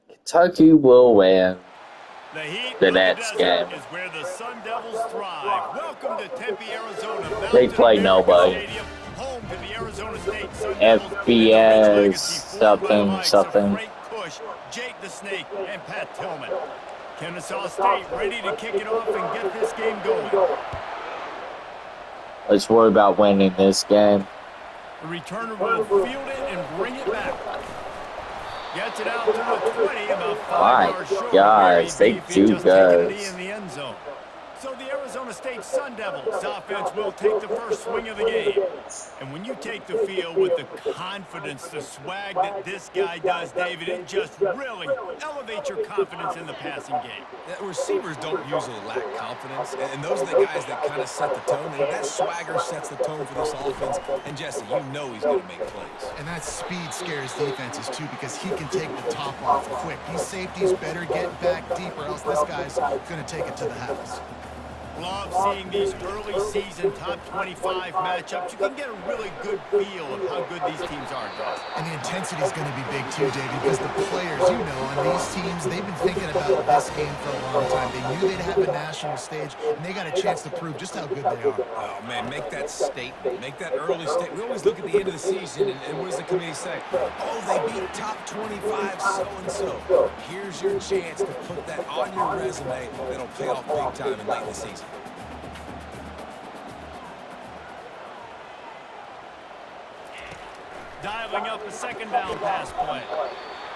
Kentucky will win The heat the of the next desert game. is where the Sun Devils thrive. Welcome to Tempe, Arizona, They Mountain play America nobody. Stadium, home to the Arizona State Sun Devils and the rich FBS legacy formed by the something likes of something. Frank Kush, Jake the Snake, and Pat Tillman. Kennesaw State ready to kick it off and get this game going. Let's worry about winning this game. The returner will field it and bring it back. Gets it out to the 20, about 5 My yards short of where gosh, he'd they be if he'd do just taken a knee good. in the end zone. So the Arizona State Sun Devils offense will take the first swing of the game. And when you take the field with the confidence, the swag that this guy does, David, it just really elevates your confidence in the passing game. Receivers don't usually lack confidence, and those are the guys that kind of set the tone. And that swagger sets the tone for this offense. And Jesse, you know he's going to make plays. And that speed scares defenses, too, because he can take the top off quick. These safeties better get back deep, or else this guy's going to take it to the house. Love seeing these early season top 25 matchups. You can get a really good feel of how good these teams are, guys. And the intensity is going to be big too, David, because the players, you know, on these teams, they've been thinking about this game for a long time. They knew they'd have a national stage, and they got a chance to prove just how good they are. Oh, man, make that statement. Make that early statement. We always look at the end of the season, and what does the committee say? Oh, they beat top 25 so-and-so. Here's your chance to put that on your resume that'll pay off big time in late in the season. Dialing up a second down pass play.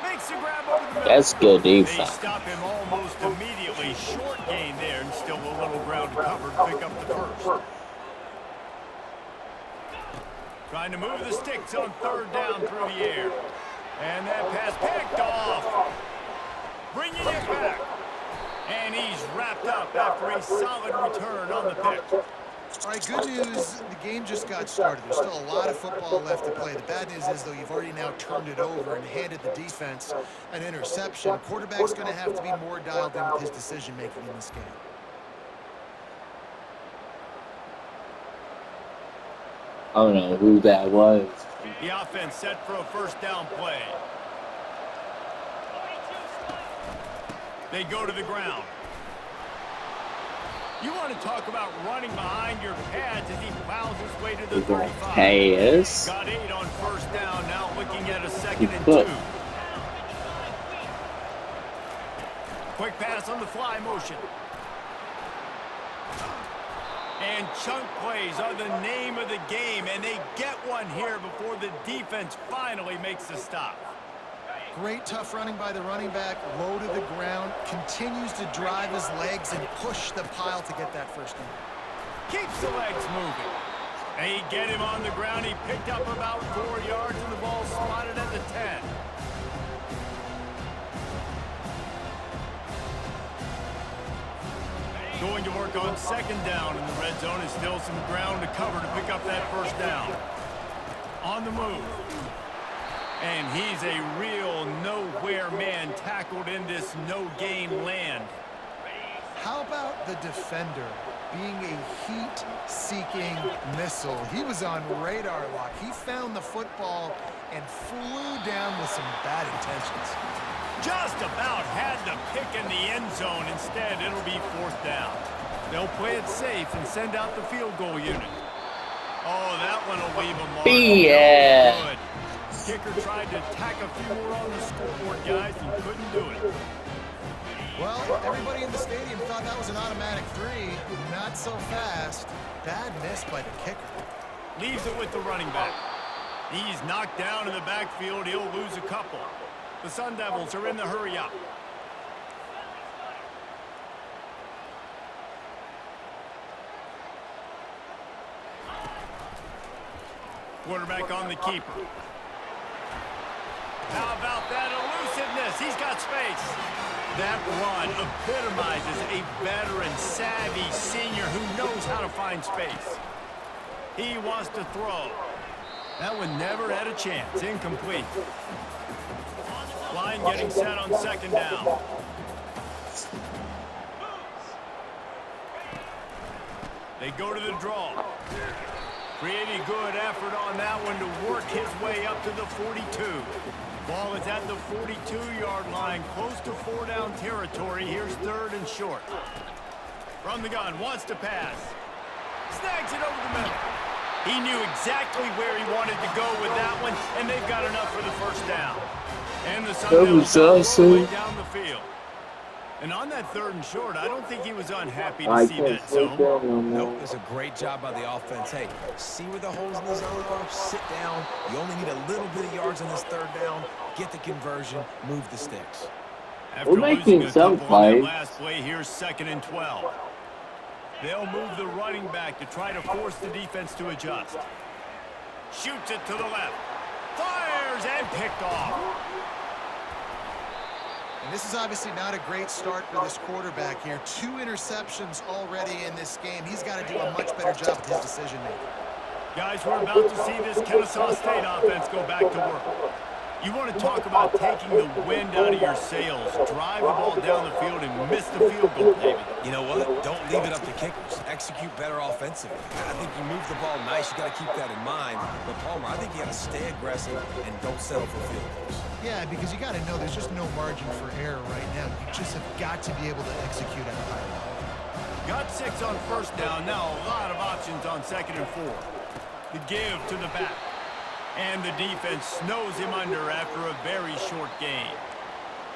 Makes a grab over the middle. That's good They defense. stop him almost immediately. Short gain there and still a little ground covered to pick up the first. Trying to move the sticks on third down through the air. And that pass picked off. Bringing it back. And he's wrapped up after a solid return on the pick. All right, good news, the game just got started. There's still a lot of football left to play. The bad news is, though, you've already now turned it over and handed the defense an interception. Quarterback's going to have to be more dialed in with his decision-making in this game. I don't know who that was. The offense set for a first down play. They go to the ground. You want to talk about running behind your pads as he plows his way to the 35. Pass. Got 8 on first down, now looking at a second and 2. Quick pass on the fly motion. And chunk plays are the name of the game, and they get one here before the defense finally makes the stop. Great tough running by the running back, low to the ground, continues to drive his legs and push the pile to get that first down. Keeps the legs moving. They get him on the ground. He picked up about 4 yards, and the ball spotted at the 10. Going to work on second down in the red zone. Is still some ground to cover to pick up that first down. On the move. And he's a real nowhere man tackled in this no-gain land. How about the defender being a heat-seeking missile? He was on radar lock. He found the football and flew down with some bad intentions. Just about had the pick in the end zone. Instead, it'll be fourth down. They'll play it safe and send out the field goal unit. Oh, that one will leave a mark. Yeah. No good. Kicker tried to tack a few more on the scoreboard, guys, and couldn't do it. Well, everybody in the stadium thought that was an automatic 3. Not so fast. Bad miss by the kicker. Leaves it with the running back. He's knocked down in the backfield. He'll lose a couple. The Sun Devils are in the hurry up. Quarterback on the keeper. How about that elusiveness? He's got space. That run epitomizes a veteran, savvy senior who knows how to find space. He wants to throw. That one never had a chance. Incomplete. Line getting set on second down. They go to the draw. Pretty good effort on that one to work his way up to the 42. Ball is at the 42-yard line, close to 4-down territory. Here's 3rd and short. From the gun, wants to pass. Snags it over the middle. He knew exactly where he wanted to go with that one, and they've got enough for the first down. And the Sun Devils go rolling down the field. And on that 3rd and short, I don't think he was unhappy to see that zone. Nope, it's a great job by the offense. Hey, see where the holes in the zone are? Sit down. You only need a little bit of yards on this 3rd down. Get the conversion. Move the sticks. After losing a couple on that last play, here's 2nd and 12. They'll move the running back to try to force the defense to adjust. Shoots it to the left. Fires and picked off. And this is obviously not a great start for this quarterback here. 2 interceptions already in this game. He's got to do a much better job with his decision-making. Guys, we're about to see this Kennesaw State offense go back to work. You want to talk about taking the wind out of your sails. Drive the ball down the field and miss the field goal, David. You know what? Don't leave it up to kickers. Execute better offensively. I think you move the ball nice. You got to keep that in mind. But, Palmer, I think you got to stay aggressive and don't settle for field goals. Yeah, because you got to know there's just no margin for error right now. You just have got to be able to execute at a high level. Got 6 on 1st down. Now a lot of options on 2nd and 4. The give to the back. And the defense snows him under after a very short game.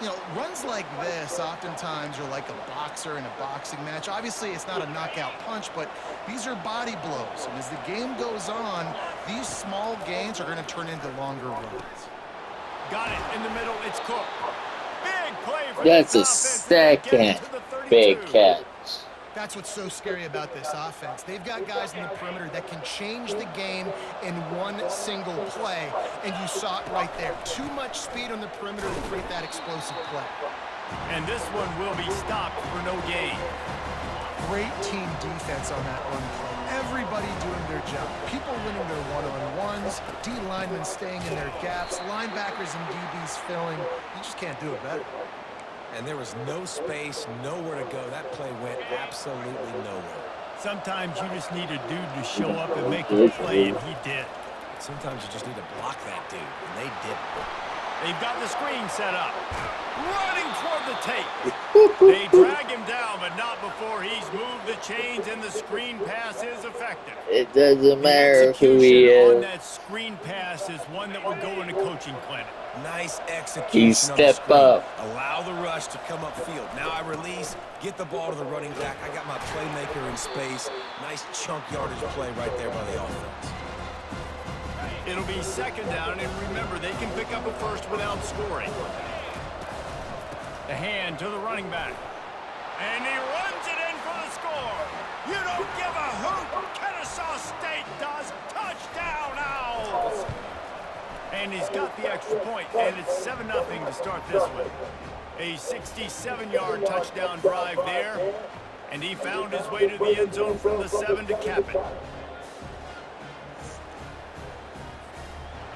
You know, runs like this oftentimes are like a boxer in a boxing match. Obviously, it's not a knockout punch, but these are body blows. And as the game goes on, these small gains are going to turn into longer runs. Got it in the middle. It's Cook. Big play for That's a 2nd big catch. That's what's so scary about this offense. They've got guys in the perimeter that can change the game in one single play, and you saw it right there. Too much speed on the perimeter to create that explosive play. And this one will be stopped for no gain. Great team defense on that run play. Everybody doing their job. People winning their one-on-ones, D linemen staying in their gaps, linebackers and DBs filling. You just can't do it better. And there was no space, nowhere to go. That play went absolutely nowhere. Sometimes you just need a dude to show up and make a play, and he did. Sometimes you just need to block that dude, and they didn't. They've got the screen set up. Running toward the tape. They drag him down, but not before he's moved the chains, and the screen pass is effective. It doesn't matter who he on is. that screen pass is one that will go in a coaching clinic. Nice execution. He stepped up. Allow the rush to come upfield. Now I release, get the ball to the running back. I got my playmaker in space. Nice chunk yardage play right there by the offense. It'll be 2nd down, and remember, they can pick up a first without scoring. The hand to the running back. And he runs it in for the score. You don't give a hoot. Kennesaw State does. Touchdown, Owls. And he's got the extra point, and it's 7-0 to start this one. A 67-yard touchdown drive there, and he found his way to the end zone from the 7 to cap it.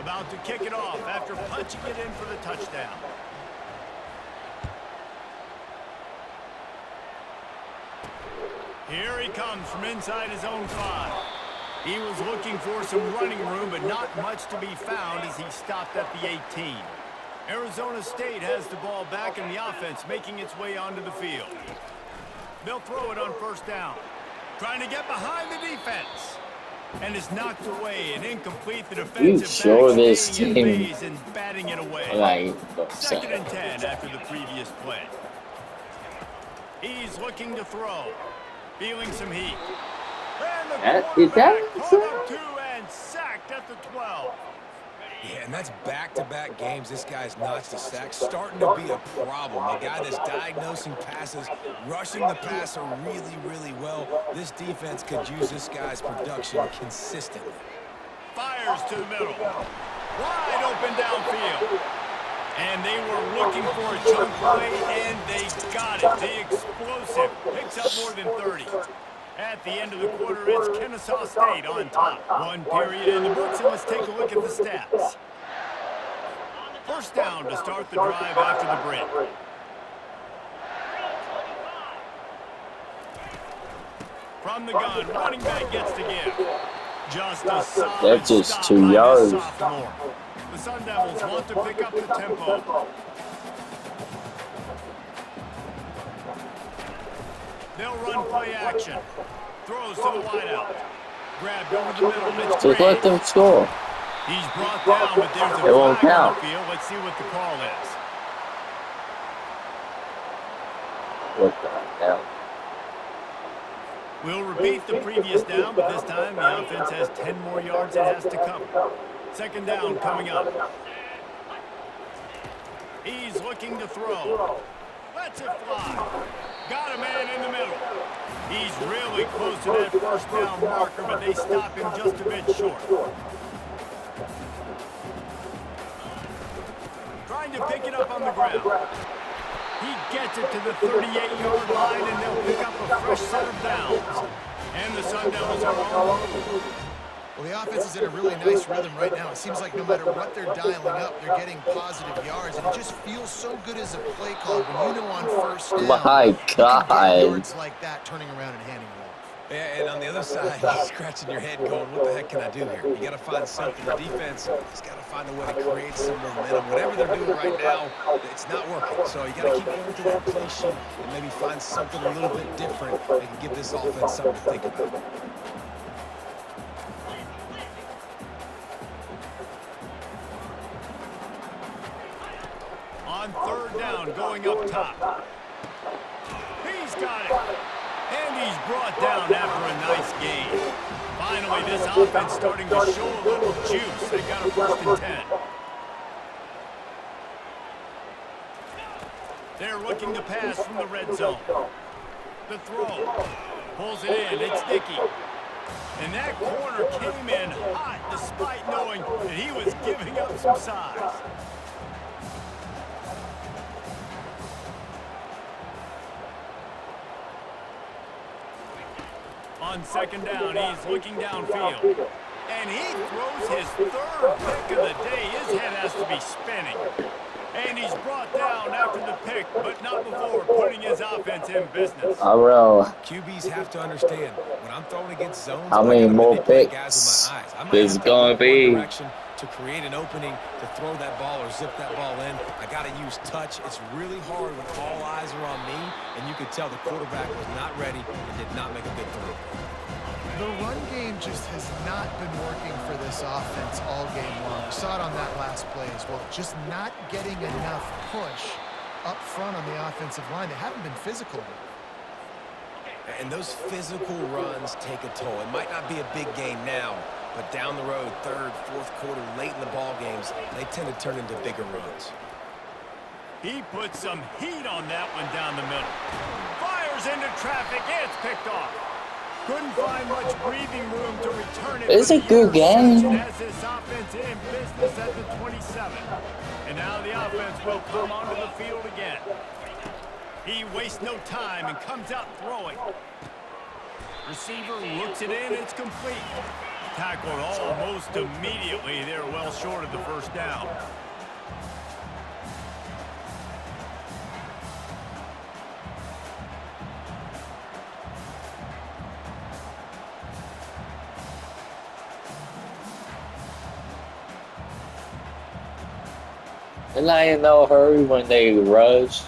About to kick it off after punching it in for the touchdown. Here he comes from inside his own 5. He was looking for some running room, but not much to be found as he stopped at the 18. Arizona State has the ball back in the offense, making its way onto the field. They'll throw it on 1st down. Trying to get behind the defense. And it's knocked away and incomplete. The defensive sure back this staying in team- phase and batting it away. Like, 2nd and 10 after the previous play. He's looking to throw. Feeling some heat. And the is that quarterback caught up to and sacked at the 12. Yeah, and that's back-to-back games this guy's notched a sack. Starting to be a problem. A guy that's diagnosing passes, rushing the passer really, really well. This defense could use this guy's production consistently. Fires to the middle. Wide open downfield. And they were looking for a chunk play, and they got it. The explosive picks up more than 30. At the end of the quarter, it's Kennesaw State on top. 1 period in the books, and let's take a look at the stats. 1st down to start the drive after the break. From the gun, running back gets to give. Just a solid That's just stop 2 by yards. this sophomore. The Sun Devils want to pick up the tempo. They'll run play action. Throws to the wideout. Grabbed over the middle. It's Just let them score. He's brought down, but there's a It won't flag on count. the field. Let's see what the call is. What the hell? We'll repeat the previous down, but this time the offense has 10 more yards it has to cover. Second down coming up. He's looking to throw. Lets it fly. Got a man in the middle. He's really close to that first down marker, but they stop him just a bit short. Trying to pick it up on the ground. He gets it to the 38-yard line, and they'll pick up a fresh set of downs. And the Sun Devils are on. Well, the offense is in a really nice rhythm right now. It seems like no matter what they're dialing up, they're getting positive yards, and it just feels so good as a play call when you know on first down, My you can God. get yards like that turning around and handing it off. Yeah, and on the other side, you're scratching your head going, what the heck can I do here? You got to find something. The defense has got to find a way to create some momentum. Whatever they're doing right now, it's not working. So you got to keep going through that play sheet and maybe find something a little bit different that can give this offense something to think about. On third down, going up top. He's got it. And he's brought down after a nice gain. Finally, this offense starting to show a little juice. They got a 1st and 10. They're looking to pass from the red zone. The throw. Pulls it in. It's Dickey. And that corner came in hot despite knowing that he was giving up some size. On second down, he's looking downfield. And he throws his 3rd pick of the day. His head has to be spinning. And he's brought down after the pick, but not before putting his offense in business. Bro, QBs have to understand, when I'm throwing against zones, how I many gotta more manipulate guys picks with my eyes. I might is have to gonna look one be? direction to create an opening to throw that ball or zip that ball in. I got to use touch. It's really hard when all eyes are on me, and you could tell the quarterback was not ready and did not make a good throw. The run game just has not been working for this offense all game long. We saw it on that last play as well. Just not getting enough push up front on the offensive line. They haven't been physical. And those physical runs take a toll. It might not be a big game now, but down the road, 3rd, 4th quarter, late in the ball games, they tend to turn into bigger runs. He put some heat on that one down the middle. Fires into traffic. It's picked off. Couldn't find much breathing room to return it. It's a good game. Has this offense in business at the 27. And now the offense will come onto the field again. He wastes no time and comes out throwing. Receiver looks it in. It's complete. Tackled almost immediately. They're well short of the first down. they're not in no hurry when they rush.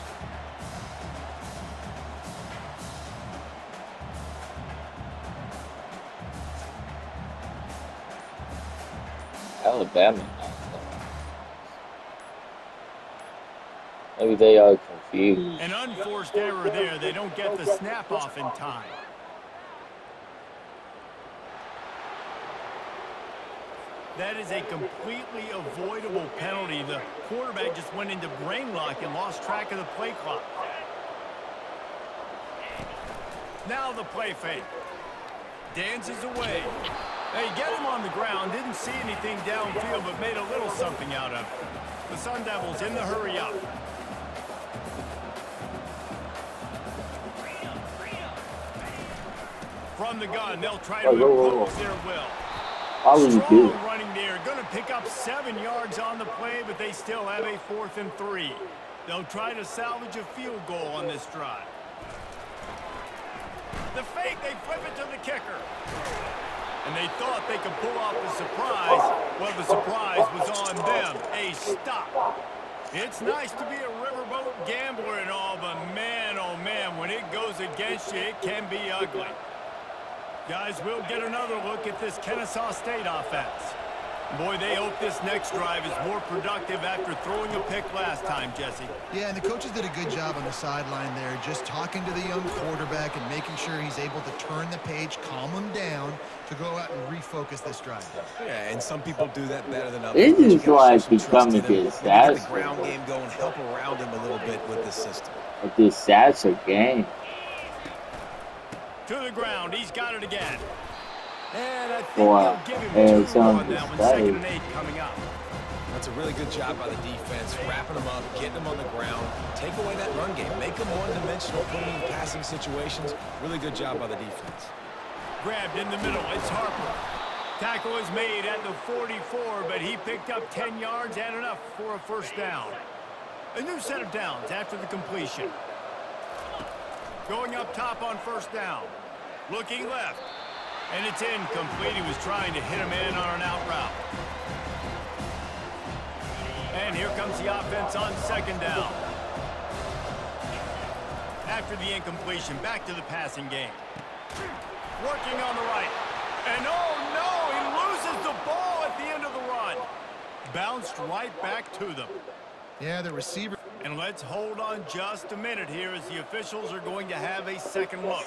Alabama. Maybe they are confused. An unforced error there. They don't get the snap off in time. That is a completely avoidable penalty. The quarterback just went into brain lock and lost track of the play clock. Now the play fake. Dances away. They get him on the ground. Didn't see anything downfield, but made a little something out of it. The Sun Devils in the hurry up. From the gun, they'll try to impose their will. Strong running there. Going to pick up 7 yards on the play, but they still have a 4th and 3. They'll try to salvage a field goal on this drive. The fake, they flip it to the kicker. And they thought they could pull off the surprise. Well, the surprise was on them. A stop. It's nice to be a riverboat gambler and all, but man, oh man, when it goes against you, it can be ugly. Guys, we'll get another look at this Kennesaw State offense. Boy, they hope this next drive is more productive after throwing a pick last time, Jesse. Yeah, and the coaches did a good job on the sideline there, just talking to the young quarterback and making sure he's able to turn the page, calm him down to go out and refocus this drive. Yeah, and some people do that better than others. This But you is gotta like show some trust becoming in him. a Maybe get the disaster. ground game going, help around him a little bit with this system. A disaster game. To the ground, he's got it again. And I think Wow. they'll give him And 2 some on that one. mistake. 2nd and 8 coming up. That's a really good job by the defense, wrapping them up, getting them on the ground, take away that run game, make them one-dimensional, put them in passing situations. Really good job by the defense. Grabbed in the middle, it's Harper. Tackle is made at the 44, but he picked up 10 yards and enough for a first down. A new set of downs after the completion. Going up top on first down. Looking left. And it's incomplete. He was trying to hit him in on an out route. And here comes the offense on 2nd down. After the incompletion, back to the passing game. Working on the right. And oh no, he loses the ball at the end of the run. Bounced right back to them. Yeah, the receiver. And let's hold on just a minute here as the officials are going to have a second look.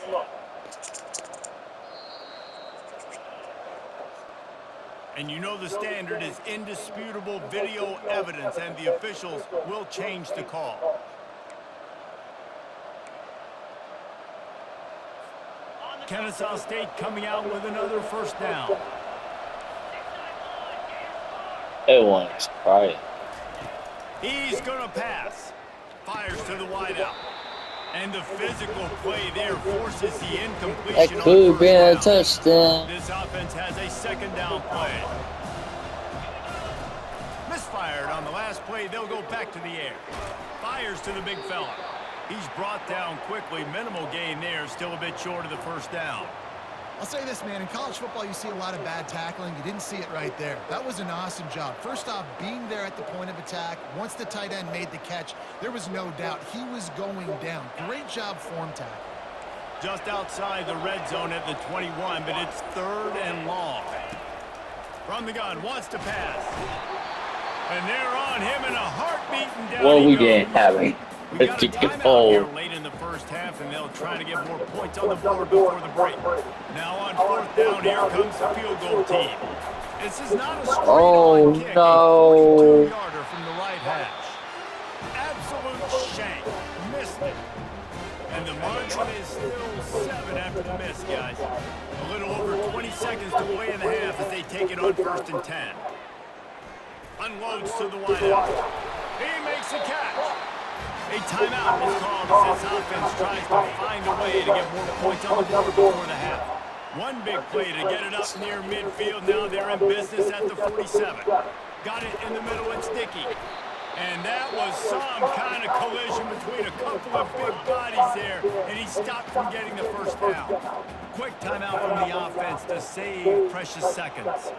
And you know the standard is indisputable video evidence, and the officials will change the call. Kennesaw State coming out with another first down. Everyone's crying. He's going to pass. Fires to the wideout. And the physical play there forces the incompletion. That could have been a touchdown. touchdown. This offense has a 2nd down play. Misfired on the last play. They'll go back to the air. Fires to the big fella. He's brought down quickly. Minimal gain there. Still a bit short of the first down. I'll say this, man. In college football, you see a lot of bad tackling. You didn't see it right there. That was an awesome job. First off, being there at the point of attack. Once the tight end made the catch, there was no doubt he was going down. Great job form tackle. Just outside the red zone at the 21, but it's 3rd and long. From the gun, wants to pass. And they're on him in a heartbeat and down Well, he we goes. didn't have it. We got a Let's get timeout here old. late in the first half, and they'll try to get more points on the board before the break. Now on 4th down, here comes the field goal team. This is not a straight Oh, on kick, no. a 42-yarder from the right hash. Absolute shank. Missed it. And the margin is still 7 after the miss, guys. A little over 20 seconds to play in the half as they take it on 1st and 10. Unloads to the wideout. He makes a catch. A timeout is called as this offense tries to find a way to get more points on the board before the half. One big play to get it up near midfield. Now they're in business at the 47. Got it in the middle and sticky. And that was some kind of collision between a couple of big bodies there, and he stopped from getting the first down. Quick timeout from the offense to save precious seconds.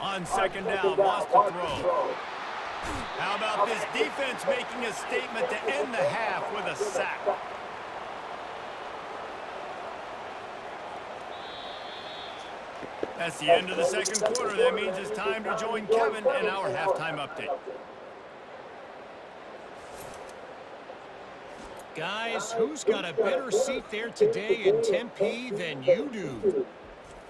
On 2nd down, lost the throw. How about this defense making a statement to end the half with a sack? That's the end of the 2nd quarter. That means it's time to join Kevin in our halftime update. Guys, who's got a better seat there today in Tempe than you do?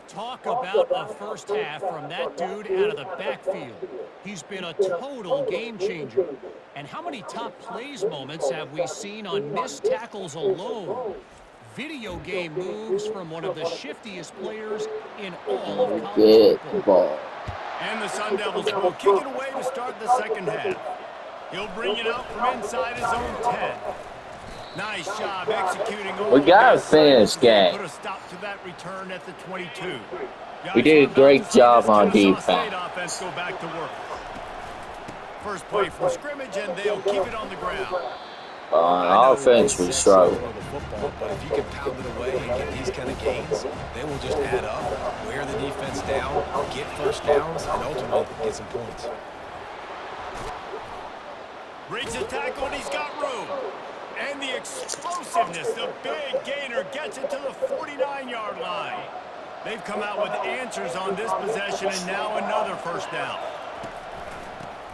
Talk about a first half from that dude out of the backfield. He's been a total game changer. And how many top plays moments have we seen on missed tackles alone? Video game moves from one of the shiftiest players in all of college Good football. ball. And the Sun Devils will kick it away to start the 2nd half. He'll bring it out from inside his own 10. Nice job executing. We got a finish game. Put a stop to that return at the 22. We did a great job on defense. Offense go back to work. First play from scrimmage, and they'll keep it on the ground. I On know they offense, we said so struggle. throw the football, but if you can pound it away and get these kind of gains, they will just add up, wear the defense down, get first downs, and ultimately get some points. Breaks a tackle, and he's got room. And the explosiveness, the big gainer gets it to the 49-yard line. They've come out with answers on this possession, and now another first down.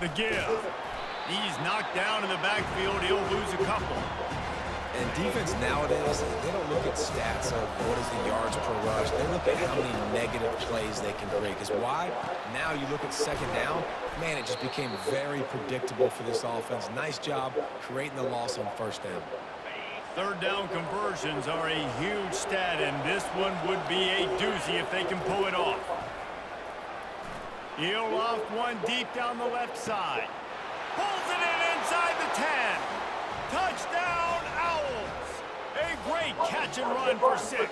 The give. He's knocked down in the backfield. He'll lose a couple. And defense nowadays, they don't look at stats of what is the yards per rush. They look at how many negative plays they can create. Because why? Now you look at second down, man, it just became very predictable for this offense. Nice job creating the loss on first down. Third down conversions are a huge stat, and this one would be a doozy if they can pull it off. He'll loft one deep down the left side. Pulls it in inside the 10. Touchdown, Owls. A great catch and run for 6.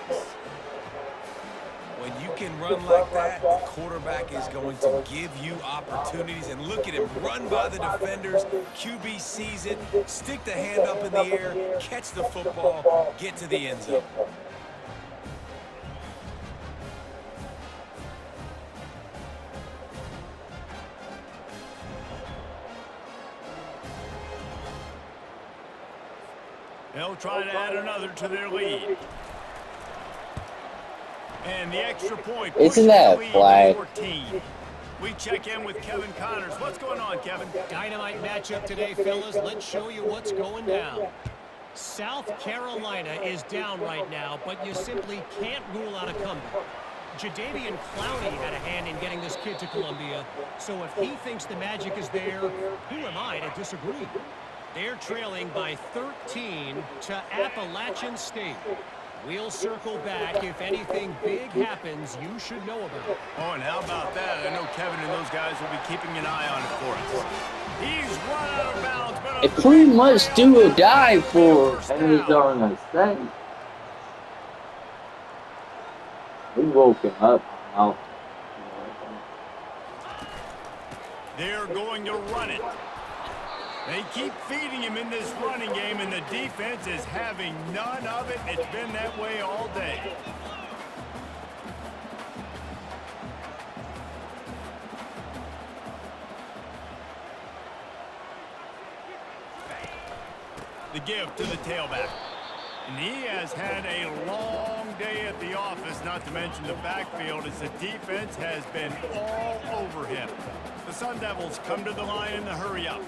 When you can run like that, the quarterback is going to give you opportunities. And look at him run by the defenders. QB sees it, stick the hand up in the air, catch the football, get to the end zone. They'll try to add another to their lead. And the extra point Isn't that a flag? 14. We check in with Kevin Connors. What's going on, Kevin? Dynamite matchup today, fellas. Let's show you what's going down. South Carolina is down right now, but you simply can't rule out a comeback. Jadeveon Clowney had a hand in getting this kid to Columbia, so if he thinks the magic is there, who am I to disagree? They're trailing by 13 to Appalachian State. We'll circle back. If anything big happens, you should know about it. Oh, and how about that? I know Kevin and those guys will be keeping an eye on it for us. He's run out of bounds, but It pretty much do or die for Arizona State. We woke him up now. They're going to run it. They keep feeding him in this running game, and the defense is having none of it. It's been that way all day. The give to the tailback. And he has had a long day at the office, not to mention the backfield, as the defense has been all over him. The Sun Devils come to the line in the hurry-up.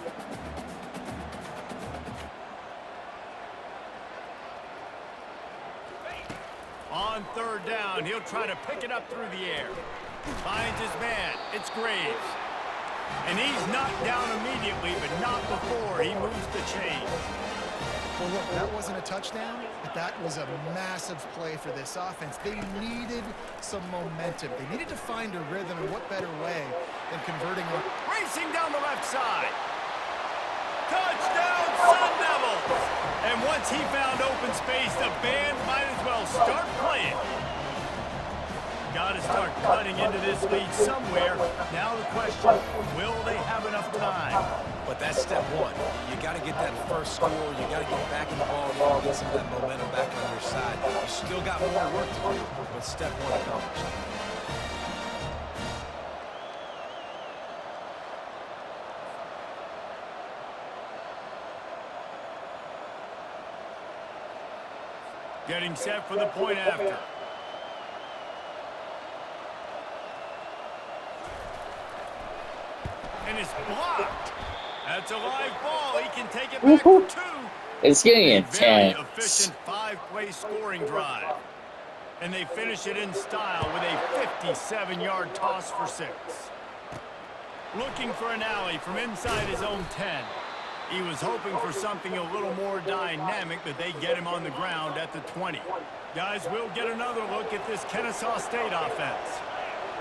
On third down, he'll try to pick it up through the air. Finds his man. It's Graves. And he's knocked down immediately, but not before he moves the chains. Well, look, that wasn't a touchdown, but that was a massive play for this offense. They needed some momentum. They needed to find a rhythm, and what better way than converting on... Racing down the left side. Touchdown, Sun Devils! And once he found open space, the band might as well start playing. Got to start cutting into this lead somewhere. Now the question, will they have enough time? But that's step one. You got to get that first score. You got to get back in the ball game and get some of that momentum back on your side. You still got more work to do, but step one accomplished. Getting set for the point after. And it's blocked. That's a live ball. He can take it back for 2. It's getting Very intense. efficient 5-play scoring drive. And they finish it in style with a 57-yard toss for 6. Looking for an alley from inside his own 10. He was hoping for something a little more dynamic, but they get him on the ground at the 20. Guys, we'll get another look at this Kennesaw State offense.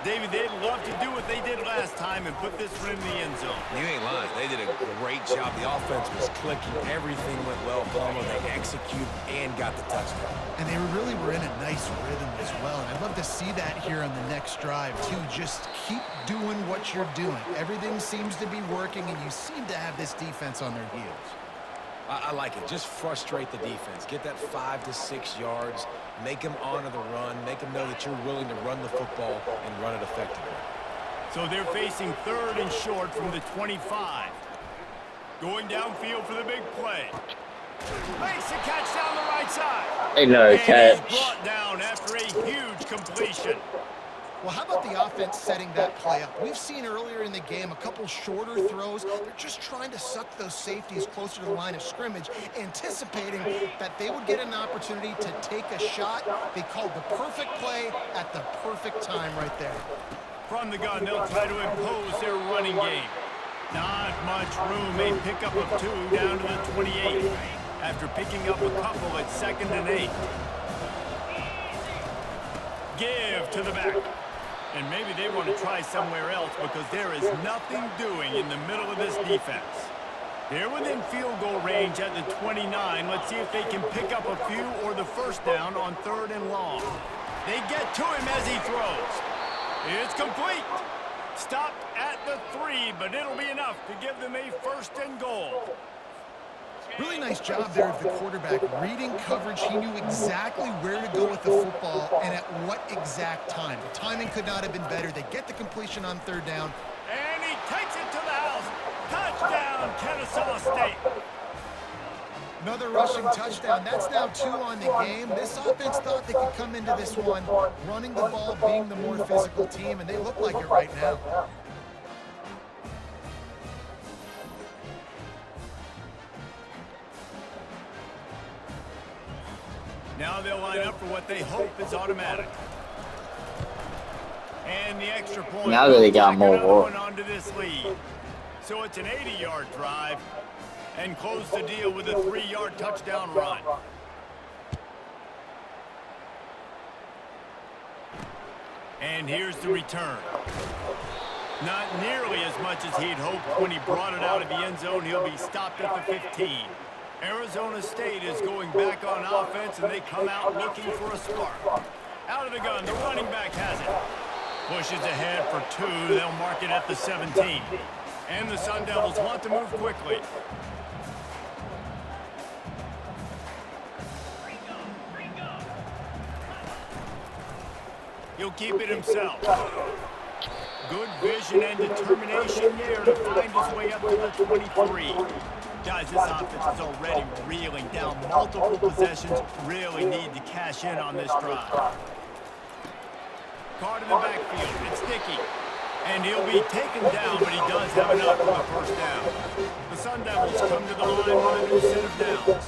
David, they'd love to do what they did last time and put this one in the end zone. You ain't lying. They did a great job. The offense was clicking. Everything went well. Palmer, they executed and got the touchdown. And they really were in a nice rhythm as well. And I'd love to see that here on the next drive, too. Just keep doing what you're doing. Everything seems to be working, and you seem to have this defense on their heels. I like it. Just frustrate the defense. Get that 5 to 6 yards. Make them honor the run. Make them know that you're willing to run the football and run it effectively. So they're facing 3rd and short from the 25. Going downfield for the big play. Makes a catch down the right side. Another And catch. he's brought down after a huge completion. Well, how about the offense setting that play up? We've seen earlier in the game a couple shorter throws. They're just trying to suck those safeties closer to the line of scrimmage, anticipating that they would get an opportunity to take a shot. They called the perfect play at the perfect time right there. From the gun, they'll try to impose their running game. Not much room. A pickup of 2 down to the 28. After picking up a couple at 2nd and 8. Give to the back. And maybe they want to try somewhere else because there is nothing doing in the middle of this defense. They're within field goal range at the 29. Let's see if they can pick up a few or the first down on 3rd and long. They get to him as he throws. It's complete. Stopped at the 3, but it'll be enough to give them a 1st and goal. Really nice job there of the quarterback. Reading coverage, he knew exactly where to go with the football and at what exact time. The timing could not have been better. They get the completion on 3rd down. And he takes it to the house. Touchdown, Kennesaw State. Another rushing touchdown. That's now 2 on the game. This offense thought they could come into this one running the ball, being the more physical team, and they look like it right now. Now they'll line up for what they hope is automatic. And the extra point. Now that they got tack more another work. one onto this lead. So it's an 80-yard drive. And close the deal with a 3-yard touchdown run. And here's the return. Not nearly as much as he'd hoped when he brought it out of the end zone. He'll be stopped at the 15. Arizona State is going back on offense, and they come out looking for a spark. Out of the gun, the running back has it. Pushes ahead for 2. They'll mark it at the 17. And the Sun Devils want to move quickly. He'll keep it himself. Good vision and determination there to find his way up to the 23. Guys, this offense is already reeling down multiple possessions. Really need to cash in on this drive. Card in the backfield. It's Dickey. And he'll be taken down, but he does have enough for the first down. The Sun Devils come to the line with a new set of downs.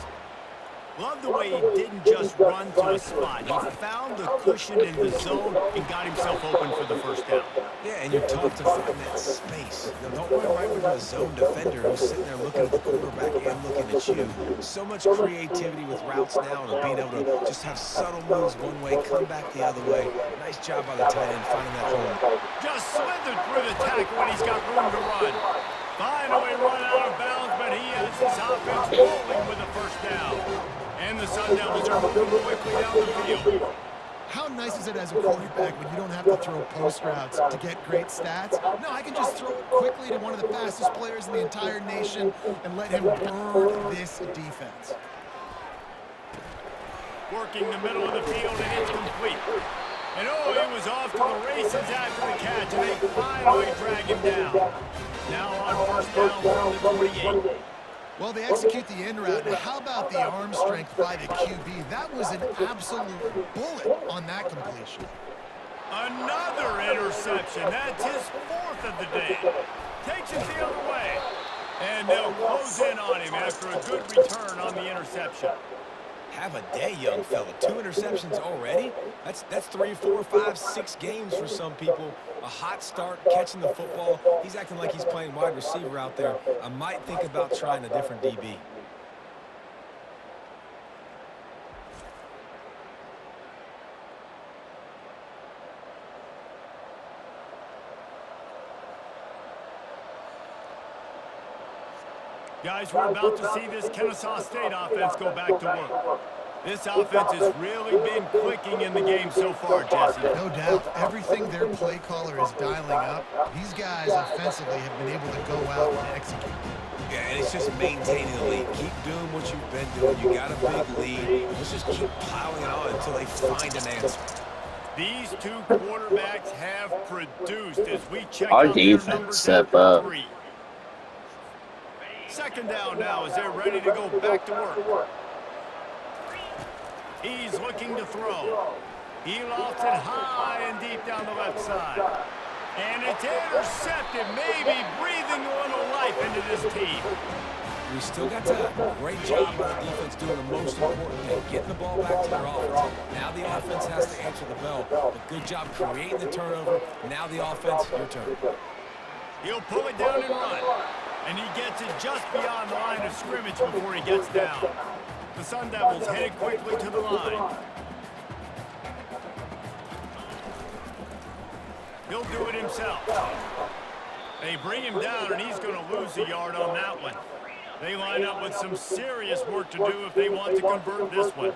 Love the way he didn't just run to a spot. He found the cushion in the zone and got himself open for the first down. Yeah, and you're taught to find that space. Don't run right into the zone defender who's sitting there looking at the quarterback and looking at you. So much creativity with routes now and being able to just have subtle moves one way, come back the other way. Nice job by the tight end finding that hole. Just slithered through the tackle when he's got room to run. Finally run out of bounds, but he has his offense rolling with the first down. And the Sun Devils are moving quickly down the field. How nice is it as a quarterback when you don't have to throw post routes to get great stats? No, I can just throw it quickly to one of the fastest players in the entire nation and let him burn this defense. Working the middle of the field, and it's complete. And oh, he was off to the races after the catch, and they finally drag him down. Now on first down from the 28. Well, they execute the in route. Now, how about the arm strength by the QB? That was an absolute bullet on that completion. Another interception. That's his 4th of the day. Takes it the other way. And they'll close in on him after a good return on the interception. Have a day, young fella. 2 interceptions already? That's 3, 4, 5, 6 games for some people. A hot start, catching the football. He's acting like he's playing wide receiver out there. I might think about trying a different DB. Guys, we're about to see this Kennesaw State offense go back to work. This offense has really been clicking in the game so far, Jesse. No doubt. Everything their play caller is dialing up, these guys offensively have been able to go out and execute. Yeah, and it's just maintaining the lead. Keep doing what you've been doing. You got a big lead. Let's just keep piling it on until they find an answer. These two quarterbacks have produced as we check Our out their defense numbers step after up. 3. Second down now as they're ready to go back to work. He's looking to throw. He lost it high and deep down the left side. And it's intercepted, maybe breathing a little life into this team. We still got time. Great job by the defense doing the most important thing, getting the ball back to their offense. Now the offense has to answer the bell. But good job creating the turnover. Now the offense, your turn. He'll pull it down and run. And he gets it just beyond the line of scrimmage before he gets down. The Sun Devils headed quickly to the line. He'll do it himself. They bring him down, and he's going to lose a yard on that one. They line up with some serious work to do if they want to convert this one.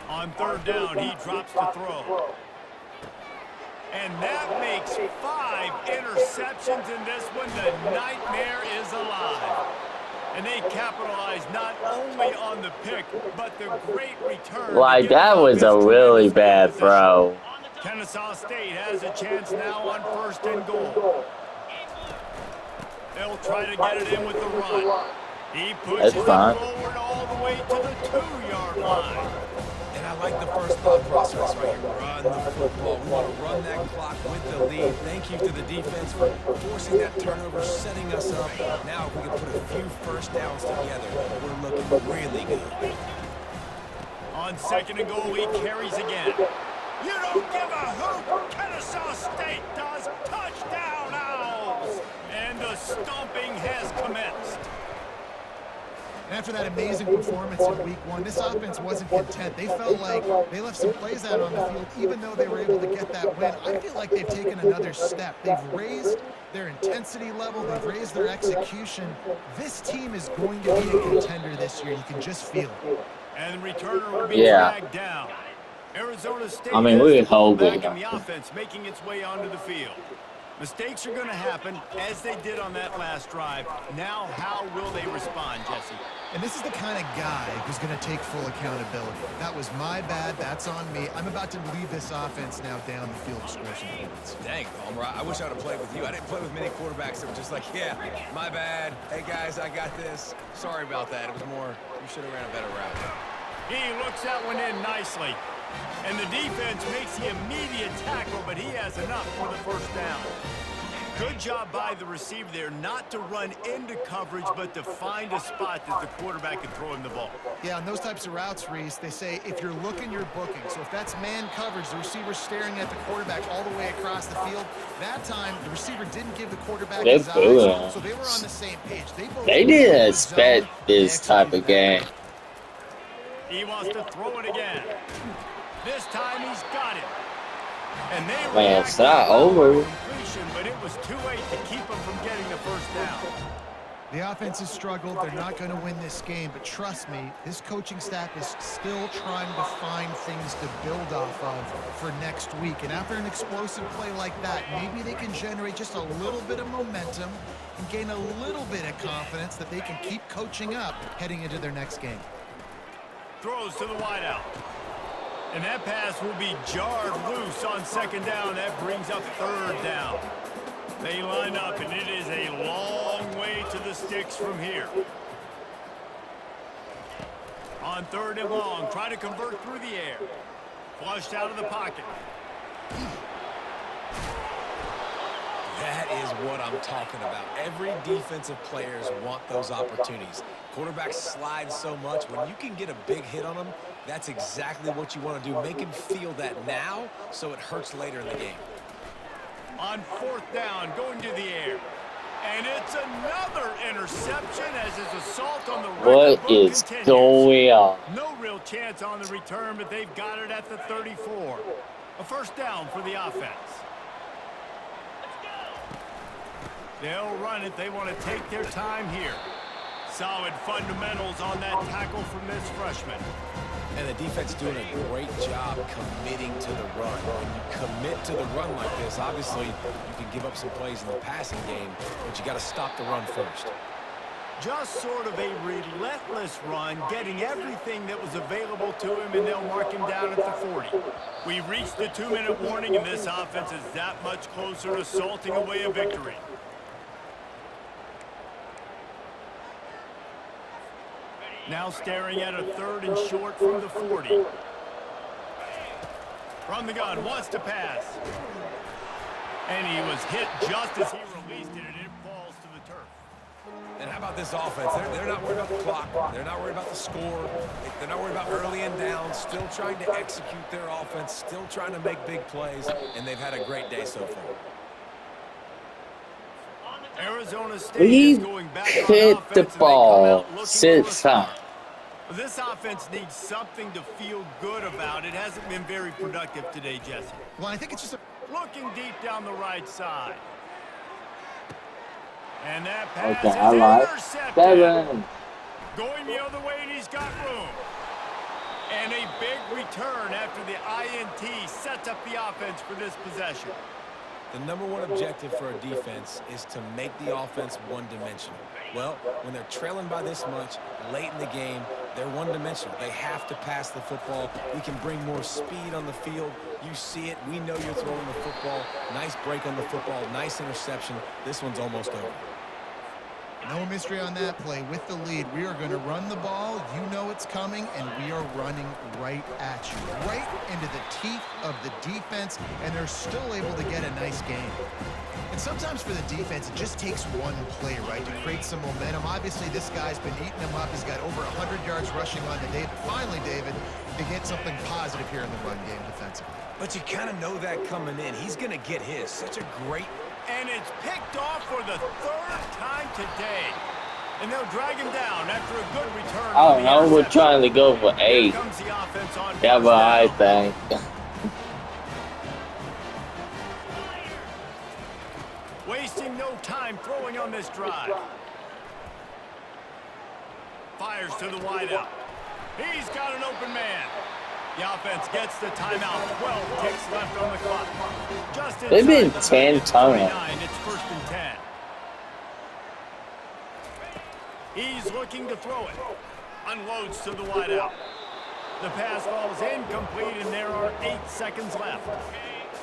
On third down, he drops to throw. And that makes 5 interceptions in this one. The nightmare is alive. And they capitalize not only on the pick, but the great return. Like, that was a really bad throw. Kennesaw State has a chance now on 1st and goal. They'll try to get it in with the run. He pushes it forward all the way to the 2-yard line. And I like the first thought process right here. Run the football. We want to run that clock with the lead. Thank you to the defense for forcing that turnover, setting us up. Now if we can put a few first downs together, we're looking really good. On 2nd and goal, he carries again. You don't give a hoot. Kennesaw State does. Touchdown, Owls. And the stomping has commenced. After that amazing performance in week 1, this offense wasn't content. They felt like they left some plays out on the field, even though they were able to get that win. I feel like they've taken another step. They've raised their intensity level. They've raised their execution. This team is going to be a contender this year. You can just feel it. And returner will be dragged down. Arizona State we hold back in the offense, making its way onto the field. Mistakes are going to happen, as they did on that last drive. Now, how will they respond, Jesse? And this is the kind of guy who's going to take full accountability. That was my bad. That's on me. I'm about to lead this offense now down the field of scoring points. Dang, Palmer, I wish I would have played with you. I didn't play with many quarterbacks that were just like, yeah, my bad. Hey, guys, I got this. Sorry about that. It was more, you should have ran a better route. He looks that one in nicely. And the defense makes the immediate tackle, but he has enough for the first down. Good job by the receiver there not to run into coverage, but to find a spot that the quarterback can throw him the ball. Yeah, on those types of routes, Reese, they say if you're looking, you're booking. So if that's man coverage, the receiver's staring at the quarterback all the way across the field. That time, the receiver didn't give the quarterback his eyes, so they were on the same page. They didn't expect this type of game. He wants to throw it again. This time he's got it. And they Man, it's not over. But it was too late to keep him from getting the first down. The offense has struggled. They're not going to win this game, but trust me, this coaching staff is still trying to find things to build off of for next week. And after an explosive play like that, maybe they can generate just a little bit of momentum and gain a little bit of confidence that they can keep coaching up heading into their next game. Throws to the wideout. And that pass will be jarred loose on 2nd down. That brings up 3rd down. They line up, and it is a long way to the sticks from here. On 3rd and long, try to convert through the air. Flushed out of the pocket. That is what I'm talking about. Every defensive players want those opportunities. Quarterbacks slide so much. When you can get a big hit on them, that's exactly what you want to do. Make him feel that now so it hurts later in the game. On 4th down, going to the air. And it's another interception as his assault on the record What is continues. going on? No real chance on the return, but they've got it at the 34. A first down for the offense. They'll run it. They want to take their time here. Solid fundamentals on that tackle from this freshman. And the defense doing a great job committing to the run. When you commit to the run like this, obviously you can give up some plays in the passing game, but you got to stop the run first. Just sort of a relentless run, getting everything that was available to him, and they'll mark him down at the 40. We've reached the 2-minute warning, and this offense is that much closer to salting away a victory. Now staring at a 3rd and short from the 40. From the gun, wants to pass. And he was hit just as he released it, and it falls to the turf. And how about this offense? They're not worried about the clock. They're not worried about the score. They're not worried about early and down. Still trying to execute their offense. Still trying to make big plays. And they've had a great day so far. Arizona State We is going back on hit offense, the and they come ball out looking for a 6 stop. times. This offense needs something to feel good about. It hasn't been very productive today, Jesse. Well, I think it's just a... Looking deep down the right side. And that pass Okay, is I like intercepted. 7. Going the other way, and he's got room. And a big return after the INT sets up the offense for this possession. The number one objective for a defense is to make the offense one-dimensional. Well, when they're trailing by this much late in the game, they're one-dimensional. They have to pass the football. We can bring more speed on the field. You see it. We know you're throwing the football. Nice break on the football. Nice interception. This one's almost over. No mystery on that play. With the lead, we are going to run the ball. You know it's coming, and we are running right at you. Right into the teeth of the defense, and they're still able to get a nice game. And sometimes for the defense, it just takes one play, right, to create some momentum. Obviously, this guy's been eating them up. He's got over 100 yards rushing on the day. But finally, David, to get something positive here in the run game defensively. But you kind of know that coming in. He's going to get his. Such a great... And it's picked off for the 3rd time today. And they'll drag him down after a good return. I don't know. We're trying to go for 8. Comes the offense on Yeah, but I think. Wasting no time throwing on this drive. Fires to the wideout. He's got an open man. The offense gets the timeout. 12 ticks left on the clock. Just They've been inside the 10 29, times. it's 1st and 10. He's looking to throw it. Unloads to the wideout. The pass falls incomplete, and there are 8 seconds left.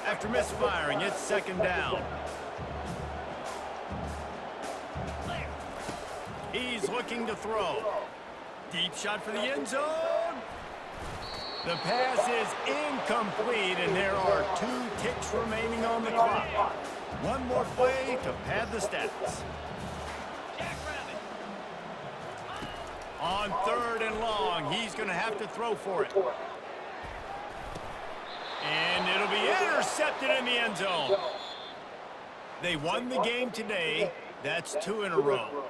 After misfiring, it's 2nd down. He's looking to throw. Deep shot for the end zone. The pass is incomplete, and there are 2 ticks remaining on the clock. One more play to pad the stats. On 3rd and long, he's going to have to throw for it. And it'll be intercepted in the end zone. They won the game today. That's 2 in a row.